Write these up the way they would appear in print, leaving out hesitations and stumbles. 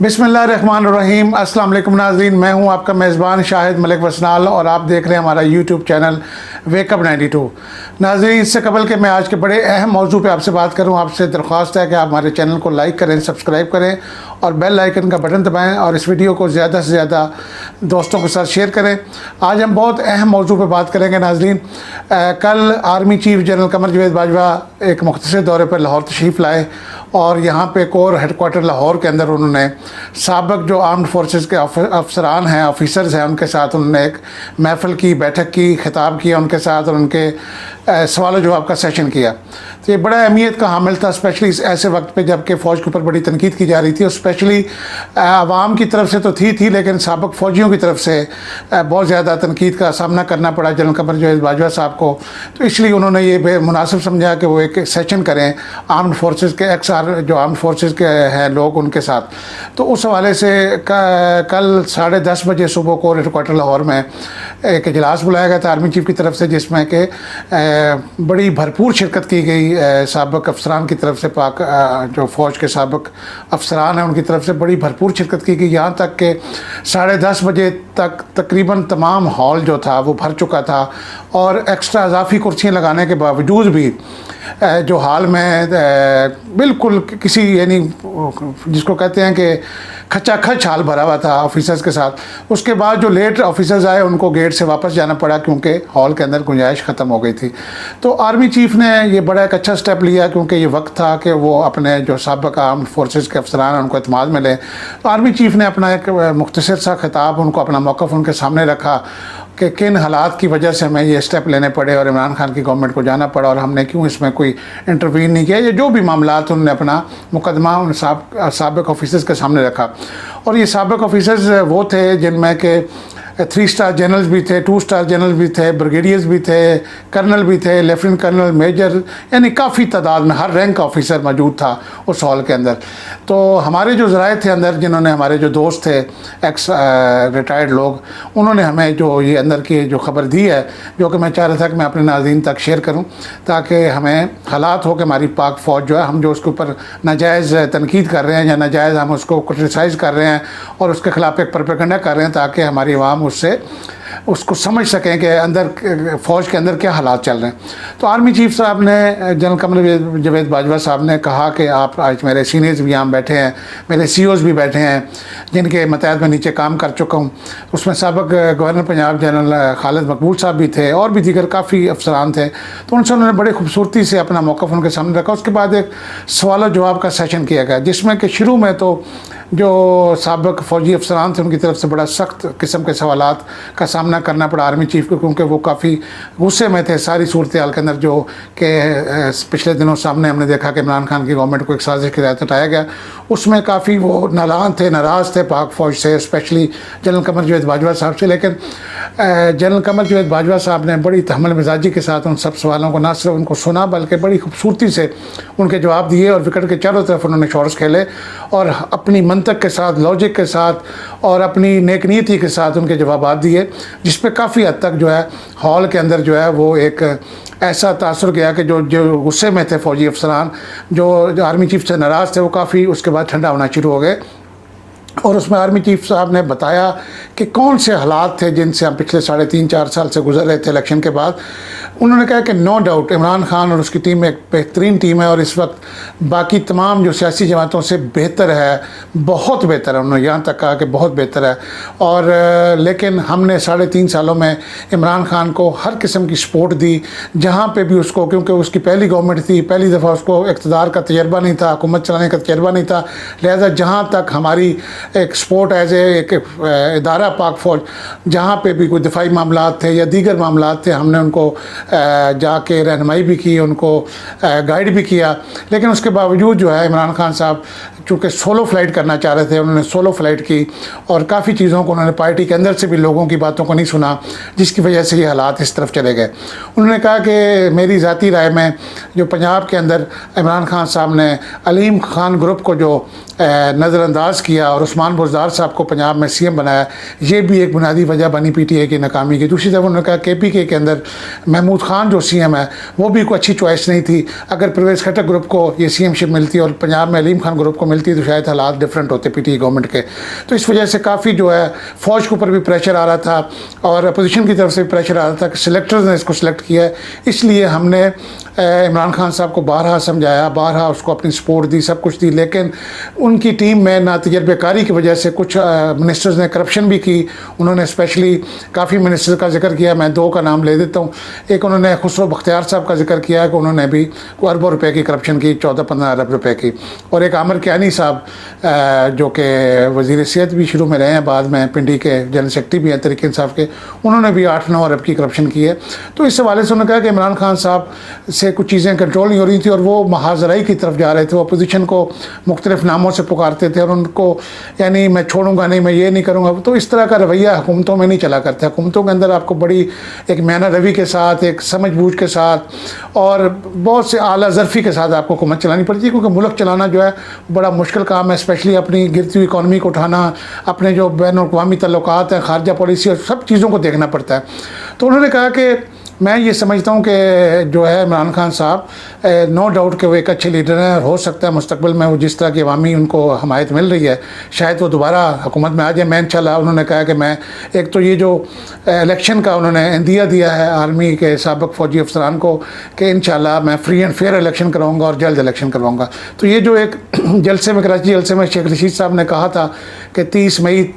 बिस्मिल्लाहिर्रहमानिर्रहीम। अस्सलाम वालेकुम नाज़रीन, मैं हूं आपका मेज़बान शाहिद मलिक वसनाल और आप देख रहे हैं हमारा यूट्यूब चैनल वेकअप 92। नाज़रीन, इससे कबल के मैं आज के बड़े अहम मौजू पे आपसे बात करूं, आपसे दरख्वास्त है कि आप हमारे चैनल को लाइक करें, सब्सक्राइब करें और बेल आइकन का बटन दबाएं और इस वीडियो को ज़्यादा से ज़्यादा दोस्तों के साथ शेयर करें। आज हम बहुत अहम मौजू पर बात करेंगे नाज़रीन। कल army chief general Qamar Javed Bajwa एक मुख्तसर दौरे पर लाहौर तशरीफ़ लाए और यहाँ पे कोर हेडक्वार्टर लाहौर के अंदर उन्होंने साबिक़ जो आर्म्ड फोर्सेस के अफसरान हैं, ऑफिसर्स हैं, उनके साथ उन्होंने एक महफ़िल की, बैठक की, खिताब किया उनके साथ और उनके सवाल जवाब का सेशन किया। तो ये बड़ा अहमियत का हामिल था, स्पेशली ऐसे वक्त पे जबकि फ़ौज के ऊपर बड़ी तनकीद की जा रही थी और स्पेशली आवाम की तरफ से तो थी लेकिन साबिक़ फ़ौजियों की तरफ से बहुत ज़्यादा तनकीद का सामना करना पड़ा जनरल कमर जावेद बाजवा साहब को। तो इसलिए उन्होंने ये मुनासिब समझा कि वो एक सेशन करें आर्म्ड फोर्सेस के जो आर्म्ड फोर्सेस के हैं लोग उनके साथ। तो उस हवाले से कल 10:30 बजे सुबह कोर हेडक्वार्टर लाहौर में एक इजलास बुलाया गया था आर्मी चीफ की तरफ से, जिसमें कि बड़ी भरपूर शिरकत की गई साबिक़ अफसरान की तरफ से। पाक जो फ़ौज के साबिक़ अफसरान हैं उनकी तरफ से बड़ी भरपूर शिरकत की गई, यहाँ तक कि 10:30 बजे तक तकरीबन तमाम हॉल जो था वो भर चुका था और एक्स्ट्रा इजाफी कुर्सियाँ लगाने के बावजूद भी जो हाल में बिल्कुल किसी यानी जिसको कहते हैं कि खचाखच हाल भरा हुआ था ऑफिसर्स के साथ। उसके बाद जो लेट ऑफिसर्स आए उनको गेट से वापस जाना पड़ा क्योंकि हॉल के अंदर गुंजाइश ख़त्म हो गई थी। तो आर्मी चीफ़ ने ये बड़ा एक अच्छा स्टेप लिया क्योंकि ये वक्त था कि वो अपने जो साबिक़ आर्म्ड फोर्सेस के अफसरान हैं उनको एतमाद मिले। तो आर्मी चीफ़ ने अपना एक मुख्तसर सा खिताब उनको अपना मौक़िफ़ उनके सामने रखा कि किन हालात की वजह से हमें ये स्टेप लेने पड़े और इमरान खान की गवर्नमेंट को जाना पड़ा और हमने क्यों इसमें कोई इंटरवीन नहीं किया। ये जो भी मामलात उन्होंने अपना मुकदमा उन साबिक़ ऑफिसर्स के सामने रखा और ये साबिक़ ऑफिसर्स वो थे जिनमें के 3 स्टार जनरल्स भी थे, 2 स्टार जनरल भी थे, ब्रिगेडियर्स भी थे, कर्नल भी थे, लेफ्टिनेंट कर्नल, मेजर, यानी काफ़ी तादाद में हर रैंक का ऑफिसर मौजूद था उस हॉल के अंदर। तो हमारे जो ज़राए थे अंदर, जिन्होंने हमारे जो दोस्त थे एक्स रिटायर्ड लोग, उन्होंने हमें जो ये अंदर की जो ख़बर दी है, जो कि मैं चाह रहा था कि मैं अपने नाज़रीन तक शेयर करूँ ताकि हमें हालात हो कि हमारी पाक फ़ौज जो है, हम जो उसके ऊपर नाजायज़ तनकीद कर रहे हैं या नाजायज़ हम उसको क्रिटिसाइज़ कर रहे हैं और उसके ख़िलाफ़ एक प्रोपेगेंडा कर रहे हैं ताकि हमारी आवाम उसको समझ सकें कि अंदर फ़ौज के अंदर क्या हालात चल रहे हैं। तो आर्मी चीफ साहब ने, जनरल कमर जावेद बाजवा साहब ने कहा कि आप आज मेरे सीनियर्स भी यहाँ बैठे हैं, मेरे CEOs भी बैठे हैं जिनके मतहत में नीचे काम कर चुका हूँ। उसमें साबिक़ गवर्नर पंजाब जनरल खालिद मकबूल साहब भी थे और भी दीगर काफ़ी अफसरान थे। तो उनसे उन्होंने बड़े खूबसूरती से अपना मौक़िफ़ उनके सामने रखा। उसके बाद एक सवाल जवाब का सेशन किया गया जिसमें कि शुरू में तो जो साबिक़ फ़ौजी अफसरान थे उनकी तरफ से बड़ा सख्त किस्म के सवालात का सामना करना पड़ा आर्मी चीफ़ को, क्योंकि वो काफ़ी गुस्से में थे सारी सूरत हाल के अंदर जो कि पिछले दिनों सामने हमने देखा कि इमरान खान की गवर्नमेंट को एक साजिश के तहत हटाया गया। उसमें काफ़ी वो नाराज़ थे पाक फ़ौज से, स्पेशली जनरल कमर जावेद बाजवा साहब से। लेकिन जनरल कमर जावेद बाजवा साहब ने बड़ी तहम्मुल मिजाजी के साथ उन सब सवालों को ना सिर्फ उनको सुना बल्कि बड़ी खूबसूरती से उनके जवाब दिए और विकेट के चारों तरफ उन्होंने शॉट्स खेले और अपनी मंतक के साथ, लॉजिक के साथ और अपनी नेक नीयती के साथ उनके जवाब दिए, जिस पे काफ़ी हद तक जो है हॉल के अंदर जो है वो एक ऐसा तासुर गया कि जो गुस्से में थे फ़ौजी अफसरान, जो आर्मी चीफ से नाराज़ थे, वो काफ़ी उसके बाद ठंडा होना शुरू हो गए। और उसमें आर्मी चीफ साहब ने बताया कि कौन से हालात थे जिनसे हम पिछले 3.5-4 साल से गुजर रहे थे इलेक्शन के बाद। उन्होंने कहा कि नो डाउट इमरान खान और उसकी टीम एक बेहतरीन टीम है और इस वक्त बाकी तमाम जो सियासी जमातों से बेहतर है, बहुत बेहतर है। उन्होंने यहाँ तक कहा कि बहुत बेहतर है और लेकिन हमने 3.5 सालों में इमरान खान को हर किस्म की सपोर्ट दी जहाँ पर भी उसको, क्योंकि उसकी पहली गवर्नमेंट थी, पहली दफ़ा उसको इक़्तिदार का तजर्बा नहीं था, हुकूमत चलाने का तजर्बा नहीं था, लिहाजा जहाँ तक हमारी एक सपोर्ट एज एक इदारा पाक फ़ौज, जहाँ पे भी कोई दिफाई मामलात थे या दीगर मामलात थे, हमने उनको जाके रहनुमाई भी की, उनको गाइड भी किया। लेकिन उसके बावजूद जो है इमरान खान साहब चूँकि सोलो फ़्लाइट करना चाह रहे थे, उन्होंने सोलो फ़्लाइट की और काफ़ी चीज़ों को उन्होंने पार्टी के अंदर से भी लोगों की बातों को नहीं सुना, जिसकी वजह से ये हालात इस तरफ चले गए। उन्होंने कहा कि मेरी ज़ाती राय में जो पंजाब के अंदर इमरान खान साहब ने अलीम खान ग्रुप को जो नज़रअंदाज किया और उस्मान बुज़दार साहब को पंजाब में CM बनाया, ये भी एक बुनियादी वजह बनी PTI की नाकामी की। दूसरी तरफ उन्होंने कहा KPK के अंदर महमूद खान जो CM है वो भी कोई अच्छी चॉइस नहीं थी। अगर परवेज़ खट्टर ग्रुप को ये CM शिप मिलती और पंजाब में अलीम खान ग्रुप को मिलती तो शायद हालात डिफरेंट होते पीटीआई गवर्नमेंट के। तो इस वजह से काफ़ी जो है फ़ौज के ऊपर भी प्रेशर आ रहा था और अपोजिशन की तरफ से भी प्रेशर आ रहा था कि सिलेक्टर्स ने इसको सिलेक्ट किया है। इसलिए हमने इमरान खान साहब को बारहा समझाया, बारहा उसको अपनी सपोर्ट दी, सब कुछ दी, लेकिन उनकी टीम में ना तजर्बेकारी की वजह से कुछ मिनिस्टर्स ने करप्शन भी की। उन्होंने स्पेशली काफ़ी मिनिस्टर का जिक्र किया, मैं दो का नाम ले देता हूँ। एक उन्होंने खुसरो बख्तियार साहब का जिक्र किया कि उन्होंने भी अरबों रुपए की करप्शन की, 14-15 अरब रुपए की। और एक आमिर कियानी साहब जो कि वज़ीर सेहत भी शुरू में रहे हैं, बाद में पिंडी के जनरल सेक्रेटरी भी हैं तहरीक इंसाफ के, उन्होंने भी 8-9 अरब की करप्शन की है। तो इस हवाले से उन्होंने कहा कि इमरान खान साहब से कुछ चीज़ें कंट्रोल नहीं हो रही थी और वो महाजराई की तरफ जा रहे थे। वो अपोजिशन को मुख्तलिफ नामों से पुकारते थे और उनको यानी मैं छोड़ूंगा नहीं, मैं ये नहीं करूँगा। तो इस तरह का रवैया हुकूमतों में नहीं चला करता। हुकूमतों के अंदर आपको बड़ी एक मैना रवि के साथ, एक समझ बूझ के साथ और बहुत से आला ज़रफ़ी के साथ आपको हुकूमत चलानी पड़ती है, क्योंकि मुल्क चलाना जो है बड़ा मुश्किल काम है। स्पेशली अपनी गिरती हुई इकॉनमी को उठाना, अपने जो बैन-उल-अक़वामी तल्लुक़ात हैं, खारजा पॉलिसी और सब चीज़ों को देखना पड़ता है। तो उन्होंने कहा कि मैं ये समझता हूँ कि जो है इमरान खान साहब नो डाउट कि वो एक अच्छे लीडर हैं और हो सकता है मुस्तकबिल में वो जिस तरह की अवामी उनको हमायत मिल रही है शायद वो दोबारा हुकूमत में आ जाए। मैं इंशाल्लाह, उन्होंने कहा कि मैं एक तो ये जो इलेक्शन का उन्होंने इंदिया दिया है आर्मी के साबिक़ फ़ौजी अफसरान को कि इंशाल्लाह मैं फ्री एंड फेयर इलेक्शन करवाऊँगा और जल्द इलेक्शन करवाऊँगा। तो ये जो एक जलसे में, कराची जलसे में शेख रशीद साहब ने कहा था कि 30 मई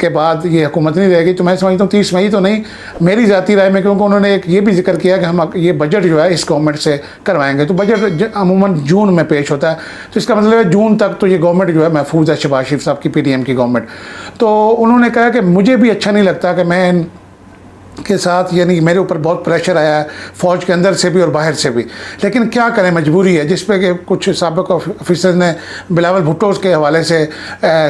के बाद ये हुकूमत नहीं रहेगी, तो मैं समझता हूँ 30 मई तो नहीं, मेरी ज़ाती राय में, क्योंकि उन्होंने एक ये भी जिक्र किया कि हम ये बजट जो है इस गवर्नमेंट से करवाएंगे। तो बजट अमूमन जून में पेश होता है, तो इसका मतलब है जून तक तो ये गवर्नमेंट जो है महफूज है, शहबाज शरीफ साहब की पीडीएम की गवर्नमेंट। तो उन्होंने कहा कि मुझे भी अच्छा नहीं लगता कि मैं के साथ यानी मेरे ऊपर बहुत प्रेशर आया है फ़ौज के अंदर से भी और बाहर से भी, लेकिन क्या करें, मजबूरी है। जिस पे कि कुछ साबिक़ ऑफिसर ने बिलावल भुट्टो के हवाले से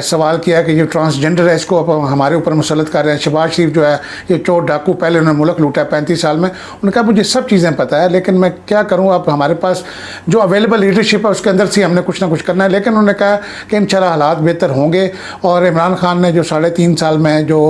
सवाल किया कि ये ट्रांसजेंडर है, इसको हमारे ऊपर मुसलत कर रहे हैं। शहबाज शरीफ जो है ये चोर डाकू, पहले उन्होंने मुल्क लूटा 35 साल में। उन्होंने कहा मुझे सब चीज़ें पता है, लेकिन मैं क्या करूँ, अब हमारे पास जो अवेलेबल लीडरशिप है उसके अंदर से हमने कुछ ना कुछ करना है। लेकिन उन्होंने कहा कि इंशाल्लाह हालात बेहतर होंगे और इमरान खान ने जो 3.5 साल में जो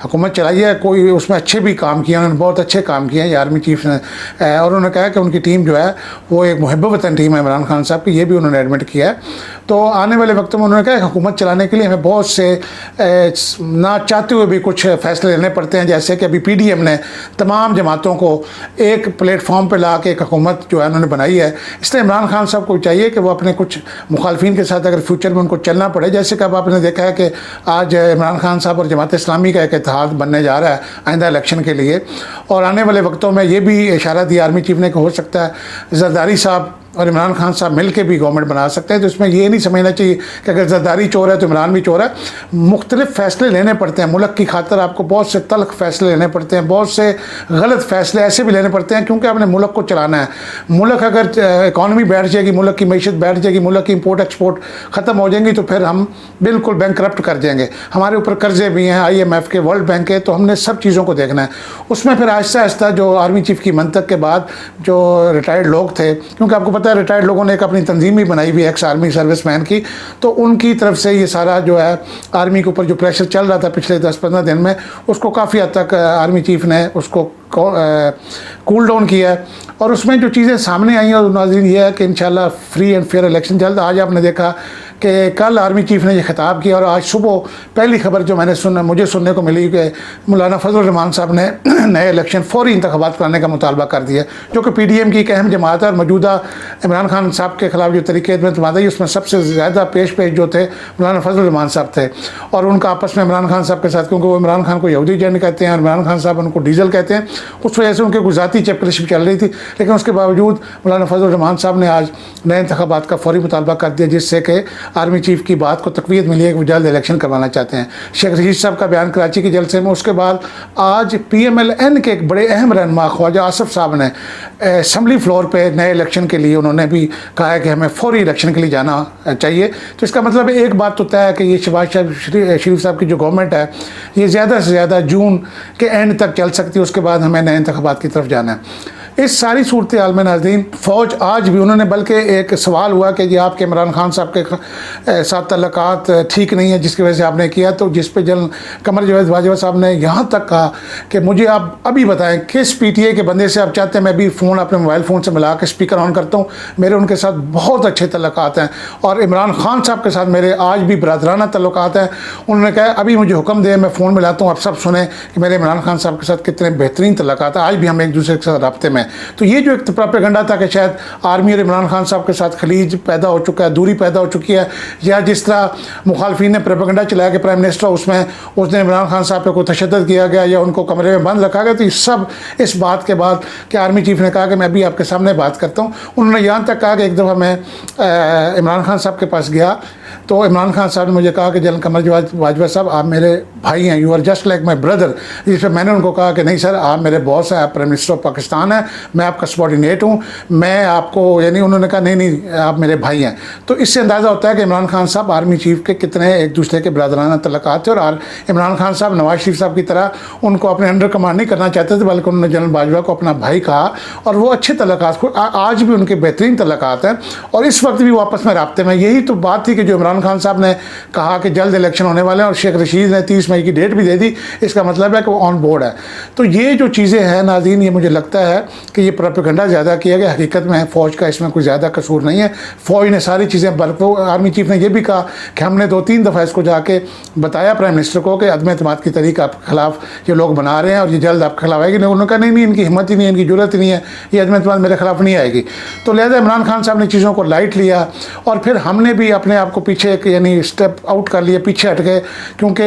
हुकूमत चलाई है, कोई उसमें अच्छे भी काम किए, उन्होंने बहुत अच्छे काम किए हैं आर्मी चीफ ने। और उन्होंने कहा कि उनकी टीम जो है वो एक मुहब्ब वतन टीम है इमरान खान साहब की, ये भी उन्होंने एडमिट किया है। तो आने वाले वक्तों में उन्होंने कहा हुकूमत चलाने के लिए हमें बहुत से ना चाहते हुए भी कुछ फ़ैसले लेने पड़ते हैं, जैसे कि अभी पीडीएम ने तमाम जमातों को एक प्लेटफॉर्म पर ला के एक हुकूमत जो है उन्होंने बनाई है। इसलिए इमरान खान साहब को चाहिए कि वो अपने कुछ मुखालफिन के साथ अगर फ्यूचर में उनको चलना पड़े, जैसे कि अब आपने देखा है कि आज इमरान खान साहब और जमात इस्लामी का एक इत्तेहाद बनने जा रहा है आइंदा इलेक्शन के लिए। और आने वाले वक्तों में ये भी इशारा दिया आर्मी चीफ ने कि हो सकता है जरदारी साहब और इमरान खान साहब मिल के भी गवर्नमेंट बना सकते हैं। तो इसमें ये नहीं समझना चाहिए कि अगर जरदारी चोर है तो इमरान भी चोर है। मुख्तलिफ फ़ैसले लेने पड़ते हैं मुल्क की खातर, आपको बहुत से तल्ख फ़ैसले लेने पड़ते हैं, बहुत से गलत फ़ैसले ऐसे भी लेने पड़ते हैं, क्योंकि आपने मुल्क को चलाना है। मुल्क अगर इकॉनमी बैठ जाएगी, मुल्क की मीशत बैठ जाएगी, मुल्क की इंपोर्ट एक्सपोर्ट ख़त्म हो जाएंगी, तो फिर हम बिल्कुल बैंकरप्ट कर जाएंगे। हमारे ऊपर कर्जे भी हैं, IMF के, वर्ल्ड बैंक के, तो हमने सब चीज़ों को देखना है। उसमें फिर आहिस्ता आहिस्ता जो आर्मी चीफ की मंतक के बाद जो रिटायर्ड लोग थे, क्योंकि आपको पता है रिटायर्ड लोगों ने एक अपनी तंजीम भी बनाई हुई एक्स आर्मी सर्विसमैन की, तो उनकी तरफ से ये सारा जो है आर्मी के ऊपर जो प्रेशर चल रहा था पिछले 10-15 दिन में, उसको काफ़ी हद तक आर्मी चीफ ने उसको कूल डाउन किया है। और उसमें जो चीज़ें सामने आई हैं और नाज़रीन ये है कि इंशाल्लाह फ्री एंड फेयर इलेक्शन जल्द। आज आपने देखा कि कल आर्मी चीफ ने ये खिताब किया और आज सुबह पहली खबर जो मुझे सुनने को मिली कि मौलाना फजल रहमान साहब ने नए इलेक्शन फौरी इंतखाबात कराने का मुतालबा कर दिया, जो कि पीडीएम की एक अहम जमात है। और मौजूदा इमरान खान साहब के खिलाफ जो तरीके आई उसमें सबसे ज़्यादा पेश जो थे मौलाना फजल रहमान साहब थे, और उनका आपस में इमरान खान साहब के साथ, क्योंकि वो इमरान खान को यहूदी एजेंट कहते हैं और इमरान खान साहब उनको डीजल कहते हैं, उस वजह से उनकी गुजाती चैप्टरशिप चल रही थी। लेकिन उसके बावजूद मौलाना फजल रहमान साहब ने आज नए इंतखाबात का फौरी मुतालबा कर दिया, जिससे कि आर्मी चीफ की बात को तकवीत मिली है कि वो जल्द इलेक्शन करवाना चाहते हैं। शेख रशीद साहब का बयान कराची के जलसे में, उसके बाद आज PMLN के एक बड़े अहम रहनुमा ख्वाजा आसफ साहब ने असम्बली फ्लोर पे नए इलेक्शन के लिए उन्होंने भी कहा है कि हमें फौरी इलेक्शन के लिए जाना चाहिए। तो इसका मतलब एक बात तो तय है कि ये शहबाज शरीफ साहब की जो गवर्नमेंट है ये ज़्यादा से ज़्यादा जून के एंड तक चल सकती है, उसके बाद हमें नए इंतखाबात की तरफ जाना है। इस सारी सूरत हाल में नाज़रीन फ़ौज आज भी उन्होंने, बल्कि एक सवाल हुआ कि जी आपके इमरान खान साहब के साथ तल्लुकात ठीक नहीं है जिसकी वजह से आपने किया, तो जिस पे जनरल कमर जावेद बाजवा साहब ने यहाँ तक कहा कि मुझे आप अभी बताएं किस पीटीआई के बंदे से आप चाहते हैं मैं भी फ़ोन अपने मोबाइल फ़ोन से मिला के स्पीकर ऑन करता हूँ, मेरे उनके साथ बहुत अच्छे तल्लुकात हैं और इमरान खान साहब के साथ मेरे आज भी बरादराना तल्लुकात हैं। उन्होंने कहा अभी मुझे हुक्म दे मैं फ़ोन मिलाता हूँ, आप सब सुने कि मेरे इमरान खान साहब के साथ कितने बेहतरीन तल्लुकात हैं, आज भी हम एक दूसरे के साथ राब्ते में। तो ये जो एक प्रोपेगेंडा था कि शायद आर्मी और इमरान खान साहब के साथ खलीज पैदा हो चुका है, दूरी पैदा हो चुकी है, या जिस तरह मुखालफिन ने प्रोपेगेंडा चलाया कि प्राइम मिनिस्टर उसमें उस दिन इमरान खान साहब पे कोई तशद्दुद किया गया या उनको कमरे में बंद रखा गया, तो ये सब इस बात के बाद कि आर्मी चीफ ने कहा कि मैं भी आपके सामने बात करता हूँ। उन्होंने यहाँ तक कहा कि एक दफ़ा मैं इमरान खान साहब के पास गया तो इमरान खान साहब ने मुझे कहा कि जनरल कमर जावेद बाजवा साहब आप मेरे भाई हैं, you are just like my brother. जिस पर मैंने उनको कहा कि नहीं सर आप मेरे बॉस हैं, आप प्राइम मिनिस्टर ऑफ पाकिस्तान हैं, मैं आपका सबॉर्डिनेट हूँ, मैं आपको, यानी उन्होंने कहा नहीं नहीं आप मेरे भाई हैं। तो इससे अंदाज़ा होता है कि इमरान खान साहब आर्मी चीफ के कितने एक दूसरे के बरदराना तल्लुकात थे। और इमरान खान साहब नवाज शरीफ साहब की तरह उनको अपने अंडर कमांड नहीं करना चाहते थे, बल्कि उन्होंने जनरल बाजवा को अपना भाई कहा और वो अच्छे तल्लुकात आज भी उनके बेहतरीन तल्लुकात हैं और इस वक्त भी वो आपस में राब्ते में। यही तो बात थी कि जो इमरान खान साहब ने कहा कि जल्द इलेक्शन होने वाले हैं और शेख रशीद ने 30 मई की डेट भी दे दी, इसका मतलब है कि वो ऑन बोर्ड है। तो ये जो चीज़ें हैं नाज़रीन, ये मुझे लगता है कि ये प्रोपेगेंडा ज़्यादा किया गया, हकीकत में फ़ौज का इसमें कोई ज़्यादा कसूर नहीं है। फ़ौज ने सारी चीज़ें आर्मी चीफ ने यह भी कहा कि हमने 2-3 दफ़ा इसको जाके बताया प्राइम मिनिस्टर को कि अदम एतमाद की तहरीक आपके खिलाफ ये लोग बना रहे हैं और ये जल्द आपके खिलाफ आएगी। नहीं, उन्होंने कहा नहीं इनकी हिम्मत ही नहीं है, इनकी जरूरत ही नहीं है, ये अदम एतमाद मेरे खिलाफ नहीं आएगी। तो लिहाजा इमरान खान साहब ने चीज़ों को लाइट लिया और फिर हमने भी अपने आप को पीछे यानी स्टेप आउट कर लिया, पीछे हट गए, क्योंकि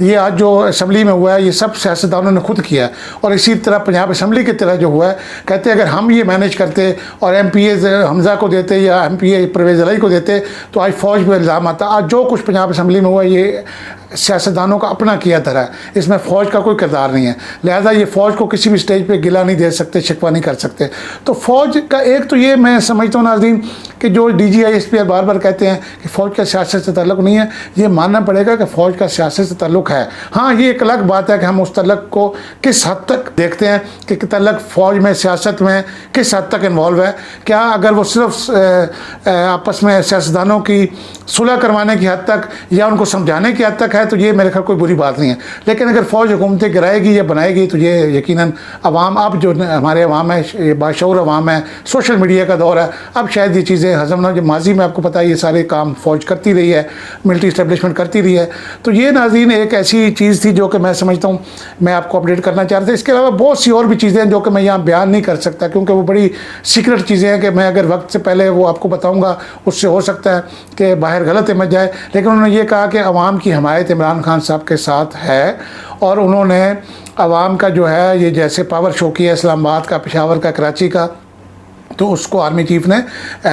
ये आज जो असम्बली में हुआ है ये सब सियासतदानों ने खुद किया है। और इसी तरह पंजाब असम्बली की तरह जो हुआ है, कहते अगर हम ये मैनेज करते और MPA हमजा को देते या MPA परवेज़ इलाही को देते तो आज फ़ौज पर इल्ज़ाम आता। आज जो कुछ पंजाब असम्बली में हुआ ये सियासतदानों का अपना किया तरह है, इसमें फ़ौज का कोई किरदार नहीं है। लिहाजा ये फ़ौज को किसी भी स्टेज पे गिला नहीं दे सकते, शिकवा नहीं कर सकते। तो फ़ौज का एक तो ये मैं समझता हूँ नाज़रीन कि जो DGI SPR बार बार कहते हैं कि फ़ौज का सियासत से ताल्लुक़ नहीं है, ये मानना पड़ेगा कि फ़ौज का सियासत से ताल्लुक़ है। हाँ, ये एक अलग बात है कि हम उस ताल्लुक़ को किस हद तक देखते हैं कि ताल्लुक़ फ़ौज में सियासत में किस हद तक इन्वॉल्व है। क्या अगर वो सिर्फ आपस में सियासतदानों की सुलह करवाने की हद तक या उनको समझाने की हद तक है तो ये मेरे ख्याल कोई बुरी बात नहीं है। लेकिन अगर फ़ौज हुकूमतें गिराएगी या बनाएगी तो ये यकीनन अवाम, अब जो हमारे अवाम है, ये बाशऊर अवाम है, सोशल मीडिया का दौर है, अब शायद ये चीज़ें हज़म ना, जो माजी में आपको पता है ये सारे काम फ़ौज करती रही है, मिलिट्री इस्टेब्लिशमेंट करती रही है। तो ये नाज़रीन एक ऐसी चीज़ थी जो कि मैं समझता हूँ मैं आपको अपडेट करना चाह रहा था। इसके अलावा बहुत सी और भी चीज़ें हैं जो कि मैं यहाँ बयान नहीं कर सकता क्योंकि वो बड़ी सीक्रेट चीज़ें हैं कि मैं अगर वक्त से पहले वो आपको बताऊँगा उससे हो सकता है कि बाहर गलत समझ जाए। लेकिन उन्होंने ये कहा कि अवाम की हमायत इमरान खान साहब के साथ है और उन्होंने अवाम का जो है ये जैसे पावर शो किया इस्लामाबाद का, पेशावर का, कराची का, तो उसको आर्मी चीफ ने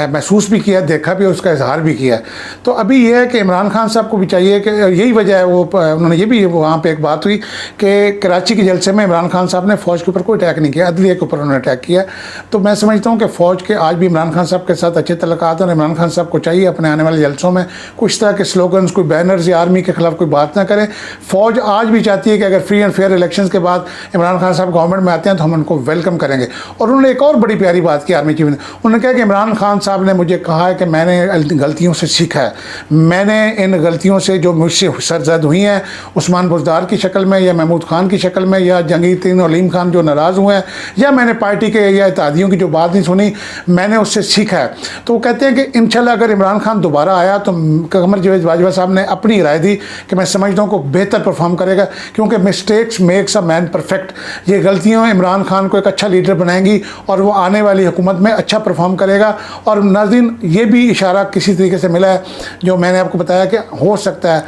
महसूस भी किया, देखा भी, उसका इजहार भी किया। तो अभी ये है कि इमरान खान साहब को भी चाहिए कि यही वजह है, वो उन्होंने ये भी वहाँ पे एक बात हुई कि कराची के जलसे में इमरान खान साहब ने फ़ौज के ऊपर कोई अटैक नहीं किया, अदलिया के ऊपर उन्होंने अटैक किया। तो मैं समझता हूँ कि फ़ौज के आज भी इमरान खान साहब के साथ अच्छे तल्लुकात हैं और इमरान खान साहब को चाहिए अपने आने वाले जलसों में कुछ तरह के स्लोगन्स, कोई बैनर्स या आर्मी के खिलाफ कोई बात ना करें। फ़ौज आज भी चाहती है कि अगर फ्री एंड फेयर इलेक्शन के बाद इमरान खान साहब गवर्नमेंट में आते हैं तो हम उनको वेलकम करेंगे। और उन्होंने एक और बड़ी प्यारी बात की आर्मी चीफ ने, उन्होंने कहा कि इमरान खान साहब ने मुझे कहा है कि मैंने गलतियों से सीखा है, मैंने इन गलतियों से जो मुझसे सरजद हुई हैं उस्मान बुज़दार की शक्ल में या महमूद खान की शक्ल में या जंगीर अलीम खान जो नाराज़ हुए हैं या मैंने पार्टी के या इत्तेहादियों की जो बात नहीं सुनी, मैंने उससे सीखा है। तो वो कहते हैं कि इंशाल्लाह अगर इमरान खान दोबारा आया तो कमर जावेद बाजवा साहब ने अपनी राय दी कि मैं समझता हूँ को बेहतर परफॉर्म करेगा, क्योंकि mistakes makes a man perfect. ये गलतियाँ इमरान खान को एक अच्छा लीडर बनाएंगी और वो आने वाली हुकूमत में अच्छा परफॉर्म करेगा। और नाज़रीन ये भी इशारा किसी तरीके से मिला है जो मैंने आपको बताया कि हो सकता है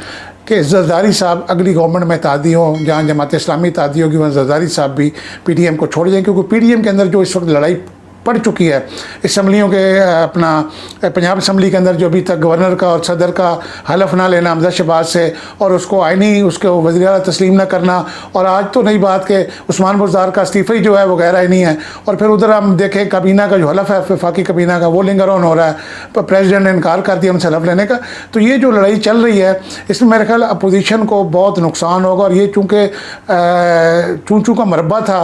कि जरदारी साहब अगली गवर्नमेंट में तादी हो, जहाँ जमात इस्लामी तादी होगी वहाँ जरदारी साहब भी PDM को छोड़ जाएँ, क्योंकि PDM के अंदर जो इस वक्त लड़ाई पड़ चुकी है। असम्बलियों के अपना पंजाब असम्बली के अंदर जो अभी तक गवर्नर का और सदर का हलफ ना लेना हमजा शहबाज से और उसको आइनी उसके वज़ीर आला तस्लीम न करना, और आज तो नई बात के उस्मान बुज़दार का इस्तीफ़ा ही जो है वो गैर आइनी है। और फिर उधर हम देखें काबीना का जो हलफ है वफाकी काबीना का वो लिंगर ऑन हो रहा है, प्रेसिडेंट ने इनकार कर दिया उनसे हलफ लेने का। तो ये जो लड़ाई चल रही है इसमें मेरे ख्याल अपोजिशन को बहुत नुकसान होगा। और ये चूँकि चूँ का मरबा था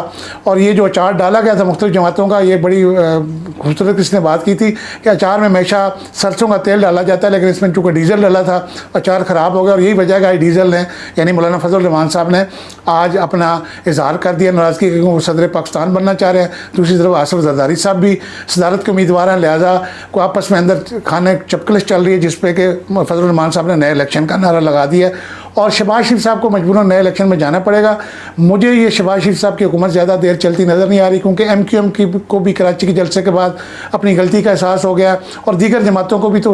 और ये जो अचार डाला गया था मुख्तलिफ जमातों का, ये बड़ी खूबसूरत किसने बात की थी कि अचार में हमेशा सरसों का तेल डाला जाता है, लेकिन इसमें चूँकि डीजल डाला था अचार ख़राब हो गया। और यही वजह है कि डीजल ने यानी मौलाना फजल रहमान साहब ने आज अपना इजहार कर दिया नाराज़गी कि वो सदर पाकिस्तान बनना चाह रहे हैं। दूसरी तरफ आसिफ जरदारी साहब भी सदारत के उम्मीदवार हैं, लिहाजा को आपस में अंदर खाने चपकलिश चल रही है जिस पे कि फजल रहमान साहब ने नए इलेक्शन का नारा लगा दिया और शहबाज शरीफ साहब को मजबूरन नए इलेक्शन में जाना पड़ेगा। मुझे ये शहबाज शरीफ साहब की हुकूमत ज़्यादा देर चलती नज़र नहीं आ रही, क्योंकि MQM की को भी कराची के जलसे के बाद अपनी गलती का एहसास हो गया और दीगर जमातों को भी। तो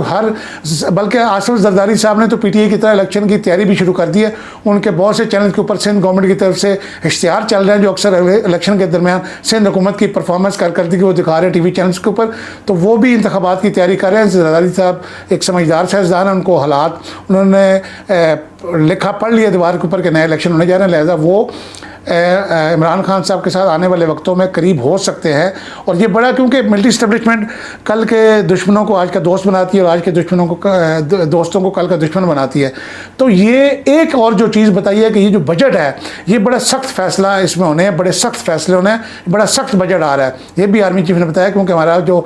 बल्कि आसिफ जरदारी साहब ने तो PTI की तरह इलेक्शन की तैयारी भी शुरू कर दी है। उनके बहुत से चैनल के ऊपर सिंध गवर्नमेंट की तरफ से इश्तिहार चल रहे हैं जो अक्सर इलेक्शन के दरमियान सिंध हुकूमत की परफॉर्मेंस कारकर्दगी वो दिखा रहे हैं TV चैनल्स के ऊपर। तो वो भी इंतखाबात की तैयारी कर रहे हैं। जरदारी साहब एक समझदार सियासतदान है, उनको हालात उन्होंने लिखा पढ़ लिया दीवार के ऊपर के नए इलेक्शन होने जा रहे हैं, लिहाजा वो इमरान खान साहब के साथ आने वाले वक्तों में करीब हो सकते हैं। और ये बड़ा क्योंकि मिलिट्री इस्टेब्लिशमेंट कल के दुश्मनों को आज का दोस्त बनाती है और आज के दुश्मनों को दोस्तों को कल का दुश्मन बनाती है। तो ये एक और जो चीज़ बताई है कि ये जो बजट है ये बड़ा सख्त फैसला इसमें होने हैं, बड़े सख्त फैसले होने हैं, बड़ा सख्त बजट आ रहा है। ये भी आर्मी चीफ ने बताया क्योंकि हमारा जो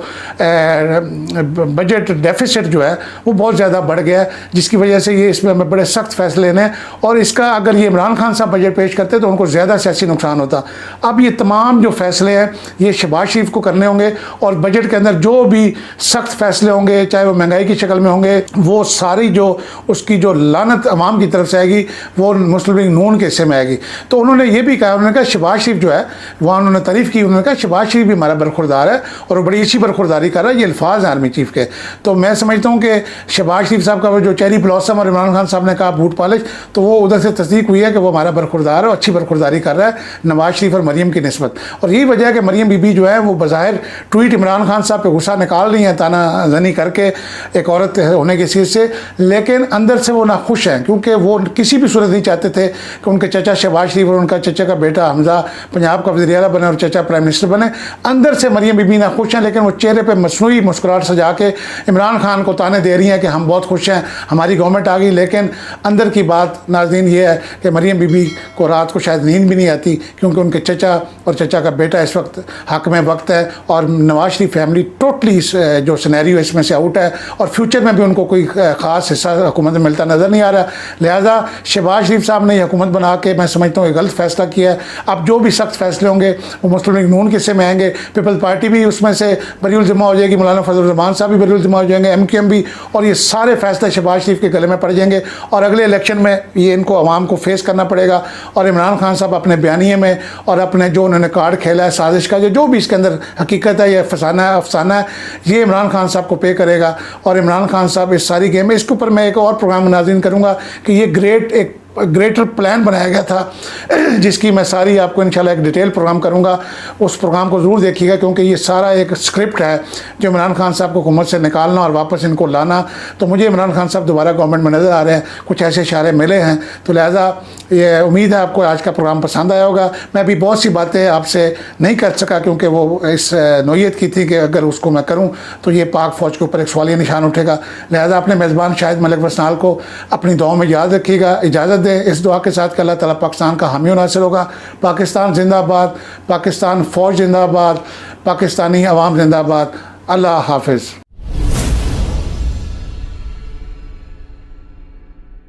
बजट डेफिसिट जो है वो बहुत ज़्यादा बढ़ गया है, जिसकी वजह से ये इसमें हमें बड़े सख्त फैसले लेने हैं। और इसका अगर ये इमरान खान साहब बजट पेश करते तो उनको ज़्यादा सियासी नुकसान होता। अब ये तमाम जो फैसले हैं ये शहबाज शरीफ को करने होंगे और बजट के अंदर जो भी सख्त फैसले होंगे चाहे वो महंगाई की शक्ल में होंगे वो सारी जो उसकी जो लानत अवाम की तरफ से आएगी वो मुस्लिम लीग नून के हिस्से में आएगी। तो उन्होंने ये भी कहा, उन्होंने कहा शहबाज शरीफ जो है वहाँ उन्होंने तारीफ़ की, उन्होंने कहा शहबाज शरीफ भी हमारा बरखुरदार है और वो बड़ी अच्छी बरखुरदारी कर रहा है। ये अल्फाज हैं आर्मी चीफ के। तो मैं समझता हूँ कि शहबाज शरीफ साहब का वो जो चेरी ब्लॉसम और इमरान खान साहब ने कहा बूट पॉलिश, तो वो उधर से तस्दीक हुई है कि वो हमारा बरखुरदार है और अच्छी बरखुरदारी कर रहा है नवाज शरीफ और मरीम की निस्बत। और यही वजह है कि मरीम बीबी जो है वो बज़ाहिर ट्वीट इमरान खान साहब पे गुस्सा निकाल रही हैं ताना जनी करके एक औरत होने की सीट से, लेकिन अंदर से वो नाखुश हैं क्योंकि वो किसी भी सूरत नहीं चाहते थे कि उनके चचा शहबाज शरीफ और उनका चचा का बेटा हमजा पंजाब का वज़ीर आला बने और चचा प्राइम मिनिस्टर बने। अंदर से मरीम बीबी नाखुश हैं, लेकिन वो चेहरे पर मसनूई मुस्कुराहट सजा के इमरान खान को ताने दे रही हैं कि हम बहुत खुश हैं, हमारी गवर्नमेंट आ गई। लेकिन अंदर की बात नाज़रीन ये है कि मरीम बीबी को रात को शायद नींद भी नहीं आती क्योंकि उनके चचा और चचा का बेटा इस वक्त हक में वक्त है और नवाज शरीफ फैमिली टोटली जो सिनेरियो इसमें से आउट है और फ्यूचर में भी उनको कोई ख़ास हिस्सा हुकूमत में मिलता नज़र नहीं आ रहा। लिहाजा शहबाज शरीफ साहब ने हुकूमत बना के मैं समझता हूँ गलत फैसला किया है। अब जो भी सख्त फैसले होंगे वो मुस्लिम लीग नून के हिस्से में आएंगे, पीपल्स पार्टी भी उसमें से बरीउल ज़िम्मा हो जाएगी, मौलाना फजल रहमान साहब भी बरीउल ज़िम्मा हो जाएंगे, MQM भी, और ये सारे फैसले शहबाज शरीफ के गले में पड़ जाएंगे और अगले इलेक्शन में ये इनको आवाम को फेस करना पड़ेगा। और इमरान खान साहब अपने बयानिए में और अपने जो उन्होंने कार्ड खेला है साजिश का जो भी इसके अंदर हकीकत है या फसाना है अफसाना है, ये इमरान खान साहब को पे करेगा। और इमरान खान साहब इस सारी गेम में, इसके ऊपर मैं एक और प्रोग्राम नाज़रीन करूँगा कि ये एक ग्रेटर प्लान बनाया गया था जिसकी मैं सारी आपको इंशाल्लाह एक डिटेल प्रोग्राम करूंगा। उस प्रोग्राम को ज़रूर देखिएगा क्योंकि ये सारा एक स्क्रिप्ट है जो इमरान खान साहब को हुकूमत से निकालना और वापस इनको लाना। तो मुझे इमरान खान साहब दोबारा गवर्नमेंट में नज़र आ रहे हैं, कुछ ऐसे इशारे मिले हैं। तो लिहाजा ये उम्मीद है आपको आज का प्रोग्राम पसंद आया होगा। मैं अभी बहुत सी बातें आपसे नहीं कर सका क्योंकि वो इस नोयत की थी कि अगर उसको मैं करूँ तो ये पाक फ़ौज के ऊपर एक सवालिया निशान उठेगा। लिहाजा अपने मेज़बान शाहिद मलिक वसनाल को अपनी दुआओं में याद रखिएगा। इजाज़त इस दुआ के साथ कि अल्लाह ताला पाकिस्तान का हामी नासिर होगा। पाकिस्तान जिंदाबाद, पाकिस्तान फ़ौज जिंदाबाद, पाकिस्तानी अवाम जिंदाबाद। अल्लाह हाफिज़।